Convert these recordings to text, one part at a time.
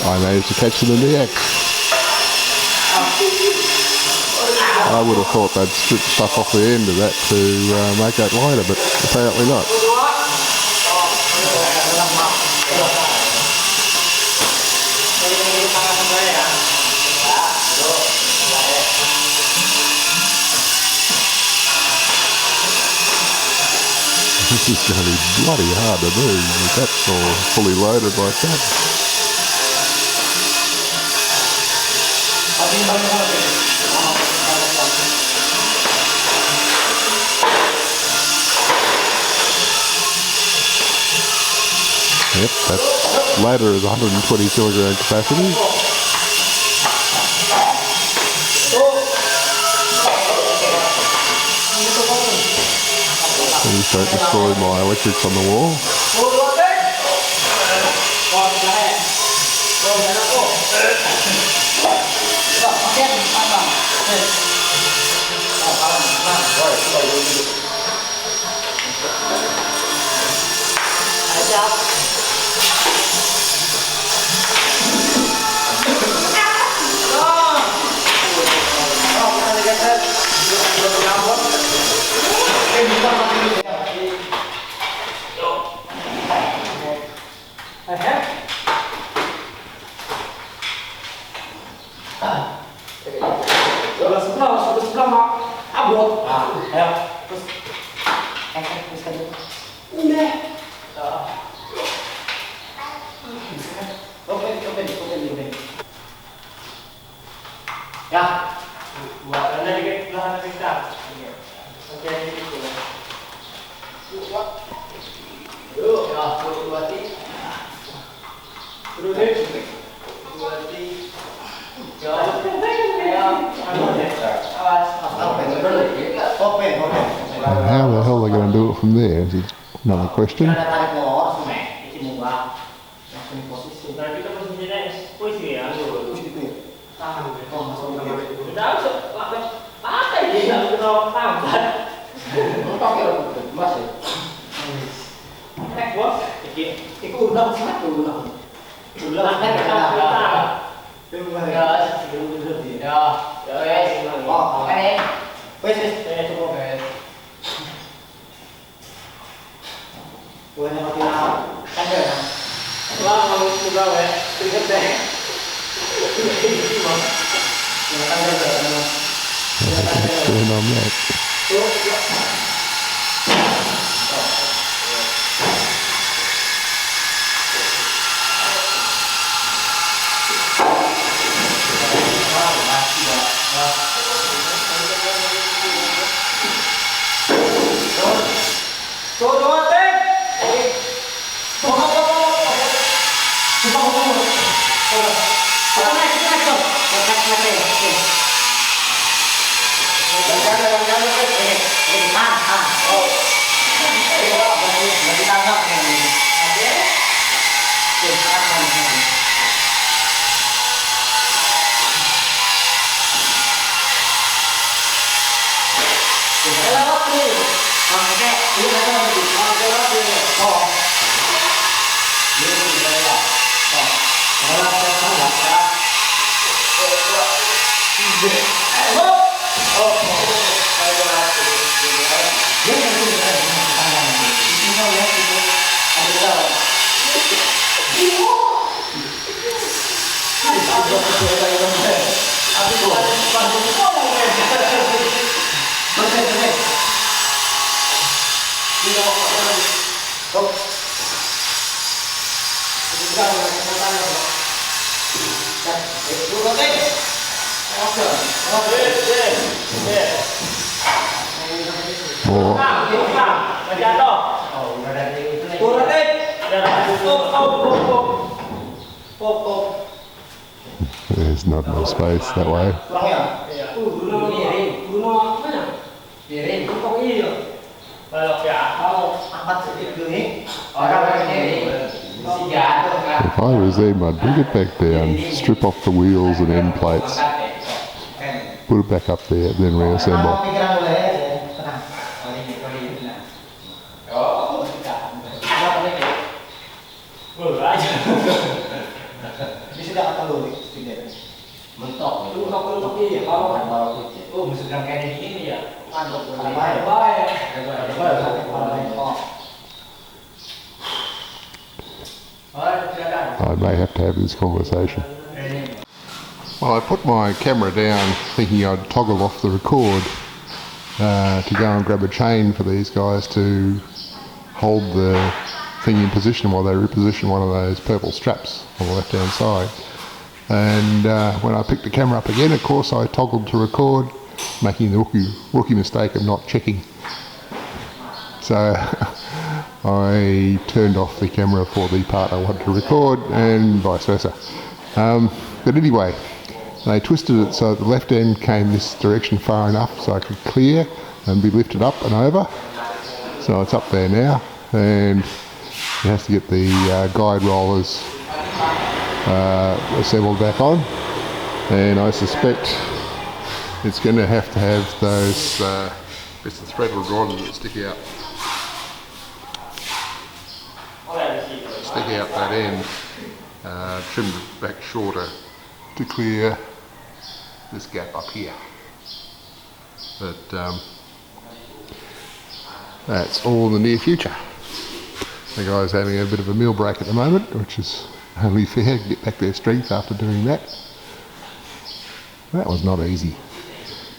I managed to catch them in the act. I would have thought they'd strip stuff off the end of that to make that lighter, but apparently not. This is going to be bloody hard to do with that all fully loaded like that. Yep, that ladder is 120 kilogram capacity. Please don't destroy my electrics on the wall. Ya, buat anda dikit belahan kita. Oke, gitu. Dulu, ya, dua ti. Dulu deh, dua ti. How the hell are they going to do it from there? Is another question. There's not enough space that way. If I was them, I'd bring it back down, strip off the wheels and end plates, put it back up there, then reassemble. mentok itu kalau lagi kalau oh sedang kayak gini ya I may have to have this conversation. Well, I put my camera down thinking I'd toggle off the record to go and grab a chain for these guys to hold the thing in position while they reposition one of those purple straps on the left hand side. And when I picked the camera up again, of course, I toggled to record, making the rookie mistake of not checking. So I turned off the camera for the part I wanted to record, and vice versa. But anyway, they twisted it so that the left end came this direction far enough so I could clear and be lifted up and over. So it's up there now, and it has to get the guide rollers assembled back on, and I suspect it's going to have those bits of thread or rod that stick out that end, trimmed it back shorter to clear this gap up here. But that's all in the near future. The guy's having a bit of a meal break at the moment, which is only fair to get back their strength after doing that. That was not easy.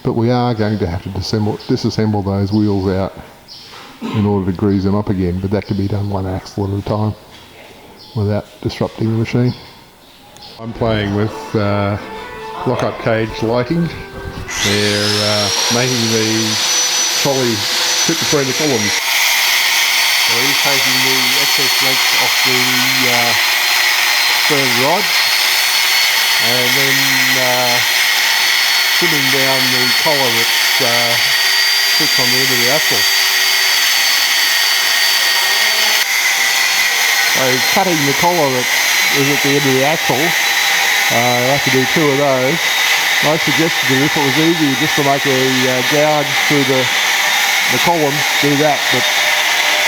But we are going to have to disassemble those wheels out in order to grease them up again, but that can be done one axle at a time without disrupting the machine. I'm playing with lock-up cage lighting. They're making the trolley fit between the columns. So he's taking the excess length off the stern rod and then trimming down the collar that fits on the end of the axle. So he's cutting the collar that is at the end of the axle. I have to do two of those. I suggested that if it was easier just to make a gouge through the column, do that, but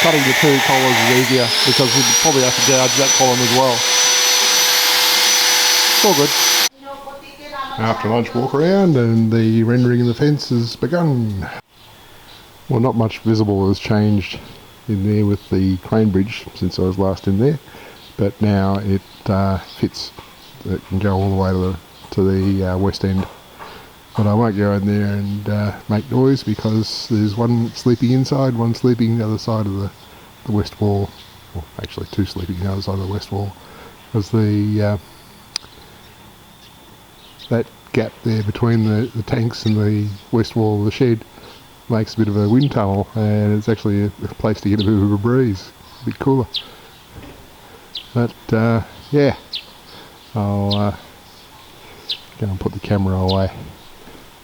cutting the two collars is easier because we'd probably have to gouge that column as well. It's all good. After lunch walk around and the rendering of the fence has begun. Well, not much visible has changed in there with the crane bridge since I was last in there, but now it fits. It can go all the way to the west end. But I won't go in there and make noise because there's one sleeping inside, one sleeping the other side of the west wall. Well, actually two sleeping the other side of the west wall. Because that gap there between the tanks and the west wall of the shed makes a bit of a wind tunnel, and it's actually a place to get a bit of a breeze, a bit cooler. But yeah, I'll go and put the camera away.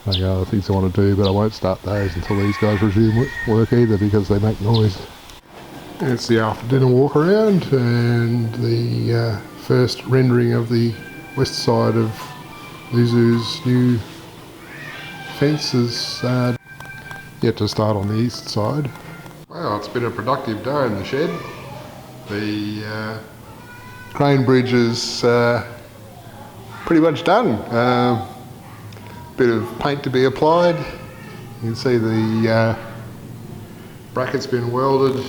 I got other things I want to do, but I won't start those until these guys resume work either because they make noise. It's the after dinner walk around and the first rendering of the west side of Lise's new fence is yet to start on the east side. Well, it's been a productive day in the shed. The crane bridge is pretty much done. Bit of paint to be applied. You can see the bracket's been welded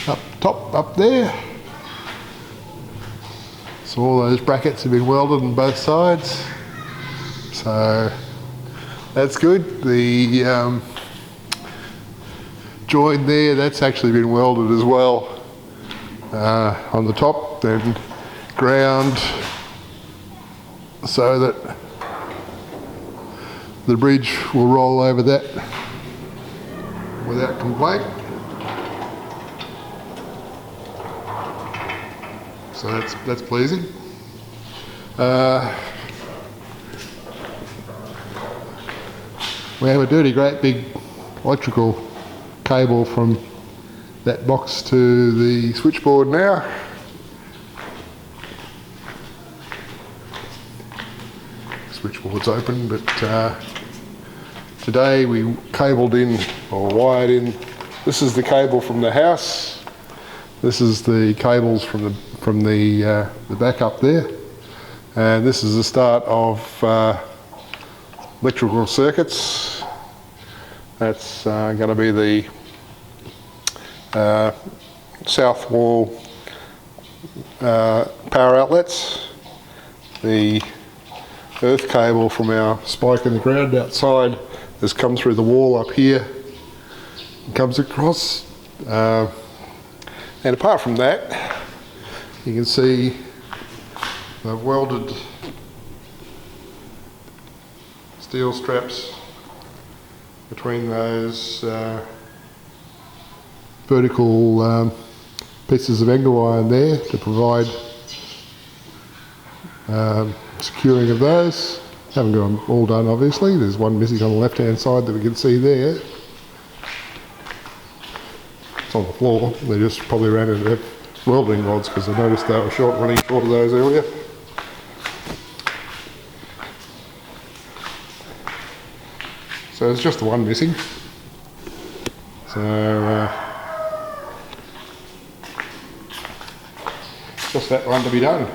up top, up there. So all those brackets have been welded on both sides. So that's good. The joint there, that's actually been welded as well on the top and ground so that the bridge will roll over that without complaint. So that's pleasing. We have a dirty great big electrical cable from that box to the switchboard now. Switchboard's open, but today we cabled in or wired in. This is the cable from the house. This is the cables from the back up there, and this is the start of electrical circuits. That's going to be the south wall power outlets. The earth cable from our spike in the ground outside has come through the wall up here and comes across. And apart from that, you can see I've welded steel straps between those vertical pieces of angle iron there to provide securing of those. Haven't got them all done obviously, there's one missing on the left hand side that we can see there. It's on the floor, they just probably ran out of welding rods because I noticed they were running short of those earlier. So there's just the one missing. So just that one to be done.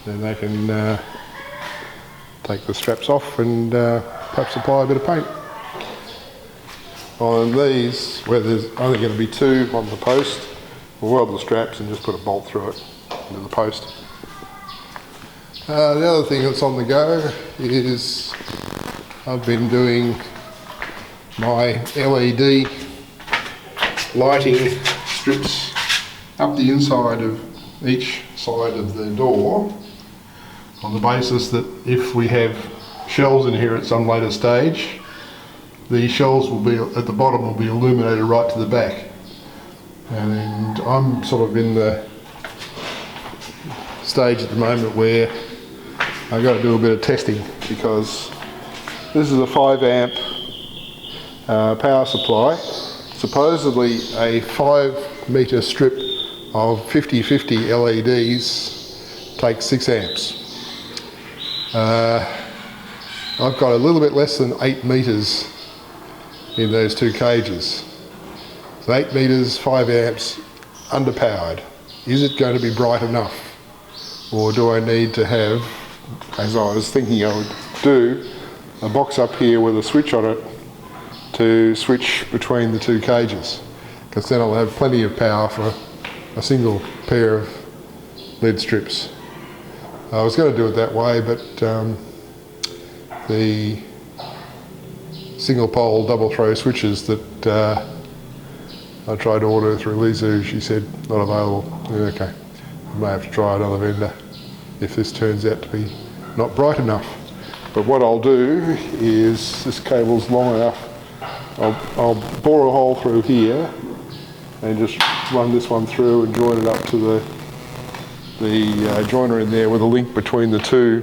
Then they can take the straps off and perhaps apply a bit of paint. On these, where there's only going to be two on the post, we'll weld the straps and just put a bolt through it into the post. The other thing that's on the go is I've been doing my LED lighting strips up the inside of each side of the door, on the basis that if we have shelves in here at some later stage, the shelves will be at the bottom, will be illuminated right to the back. And I'm sort of in the stage at the moment where I've got to do a bit of testing, because this is a 5 amp power supply. Supposedly a 5 metre strip of 50/50 LEDs takes 6 amps. I've got a little bit less than 8 metres in those two cages. So 8 metres, 5 amps, underpowered. Is it going to be bright enough? Or do I need to have, as I was thinking I would do, a box up here with a switch on it to switch between the two cages? Because then I'll have plenty of power for a single pair of LED strips. I was going to do it that way, but the single pole double throw switches that I tried to order through Lise, she said not available. Okay, I may have to try another vendor if this turns out to be not bright enough. But what I'll do is, this cable's long enough, I'll bore a hole through here and just run this one through and join it up to the joiner in there with a link between the two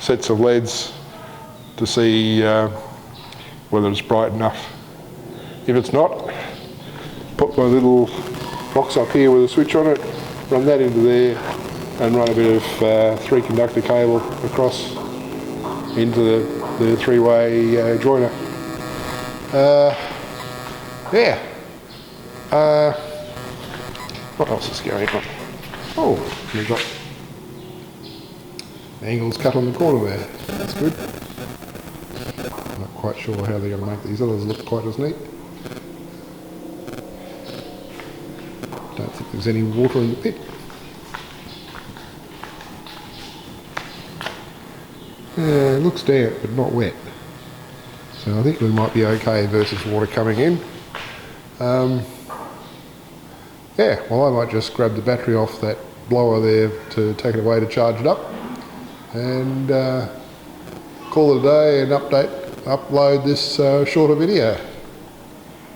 sets of LEDs to see whether it's bright enough. If it's not, put my little box up here with a switch on it, run that into there and run a bit of 3 conductor cable across into the 3-way joiner. Yeah. What else is going on? Oh, we've got angles cut on the corner there. That's good. Not quite sure how they're going to make these others look quite as neat. Don't think there's any water in the pit. It looks damp but not wet. So I think we might be okay versus water coming in. Yeah, well I might just grab the battery off that blower there to take it away to charge it up and call it a day and upload this shorter video.